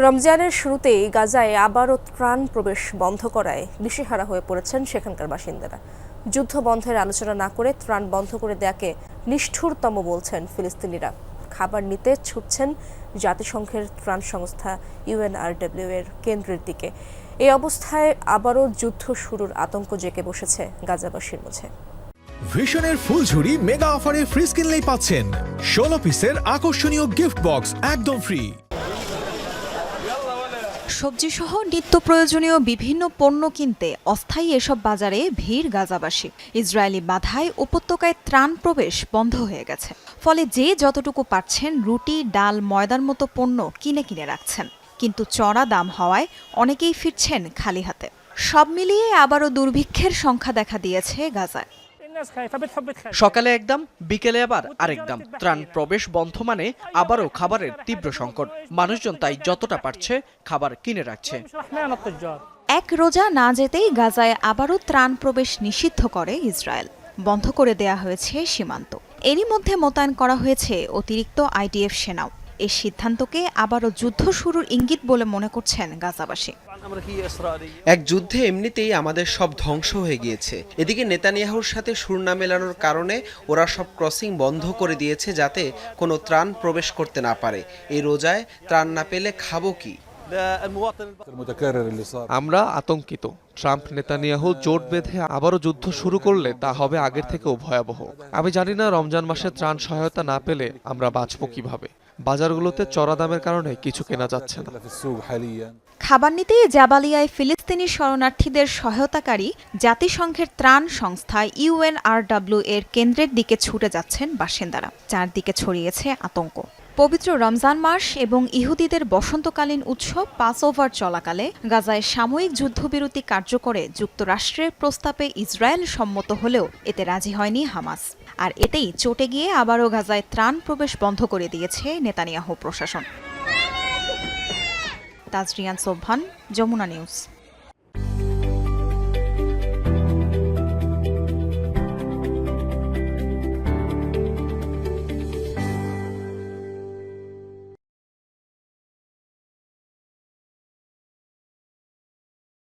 রমজানের শুরুতেই গাজায় আবারও ত্রাণ প্রবেশ বন্ধ করায় দিশেহারা হয়ে পড়েছেন সেখানকার বাসিন্দারা। যুদ্ধ বন্ধের আলোচনা না করে ত্রাণ বন্ধ করে দেয়াকে নিষ্ঠুরতম বলছেন ফিলিস্তিনিরা। খাবার নিতে ছুটছেন জাতিসংঘের ত্রাণ সংস্থা UNRW এর কেন্দ্রের দিকে। এই অবস্থায় আবারও যুদ্ধ শুরুর আতঙ্ক জেঁকে বসেছে গাজাবাসীর মধ্যে। ভিশনের ফুলঝুরি মেগা অফারে ফ্রিজ কিনলেই পাচ্ছেন 16 পিসের আকর্ষণীয় গিফট বক্স একদম ফ্রি। সবজিসহ নিত্য প্রয়োজনীয় বিভিন্ন পণ্য কিনতে অস্থায়ী এসব বাজারে ভিড় গাজাবাসী। ইসরায়েলি বাধায় উপত্যকায় ত্রাণ প্রবেশ বন্ধ হয়ে গেছে। ফলে যে যতটুকু পারছেন রুটি, ডাল, ময়দার মতো পণ্য কিনে রাখছেন। কিন্তু চড়া দাম হওয়ায় অনেকেই ফিরছেন খালি হাতে। সব মিলিয়ে আবারও দুর্ভিক্ষের সংখ্যা দেখা দিয়েছে গাজায়। সকালে একদম, বিকেলে আবার আরেক দাম। ত্রাণ প্রবেশ বন্ধ মানে আবারও খাবারের তীব্র সংকট। মানুষজন তাই যতটা পারছে খাবার কিনে রাখছে। এক রোজা না যেতেই গাজায় আবারও ত্রাণ প্রবেশ নিষিদ্ধ করে ইসরায়েল। বন্ধ করে দেয়া হয়েছে সীমান্ত। এরই মধ্যে মোতায়েন করা হয়েছে অতিরিক্ত IDF সেনাও। এই সিদ্ধান্তকে আবারও যুদ্ধ শুরুর ইঙ্গিত বলে মনে করছেন গাজাবাসী। এক যুদ্ধে এমনিতেই আমাদের সব ধ্বংস হয়ে গিয়েছে। এদিকে নেতানিয়াহুর সাথে সুর না মেলানোর কারণে ওরা সব ক্রসিং বন্ধ করে দিয়েছে যাতে কোনো ত্রাণ প্রবেশ করতে না পারে। এই রোজায় ত্রাণ না পেলে খাবো কি? আমরা আতঙ্কিত। ট্রাম্প নেতানিয়াহু জোট বেঁধে আবারও যুদ্ধ শুরু করলে তা হবে আগের থেকেও ভয়াবহ। আমি জানি না রমজান মাসে ত্রাণ সহায়তা না পেলে আমরা বাঁচব কিভাবে। বাজারগুলোতে চড়া দামের কারণে কিছু কেনা যাচ্ছে না। খাবার নিতেই জাবালিয়ায় ফিলিস্তিনি শরণার্থীদের সহায়তাকারী জাতিসংঘের ত্রাণ সংস্থা UNRW এর কেন্দ্রের দিকে ছুটে যাচ্ছেন বাসিন্দারা। চারদিকে ছড়িয়েছে আতঙ্ক। পবিত্র রমজান মাস এবং ইহুদিদের বসন্তকালীন উৎসব পাসওভার চলাকালে গাজায় সাময়িক যুদ্ধবিরতি কার্যকরে যুক্তরাষ্ট্রের প্রস্তাবে ইসরায়েল সম্মত হলেও এতে রাজি হয়নি হামাস। আর এতেই চটে গিয়ে আবারও গাজায় ত্রাণ প্রবেশ বন্ধ করে দিয়েছে নেতানিয়াহু প্রশাসন। তাজরিয়ান সোবহান, যমুনা নিউজ।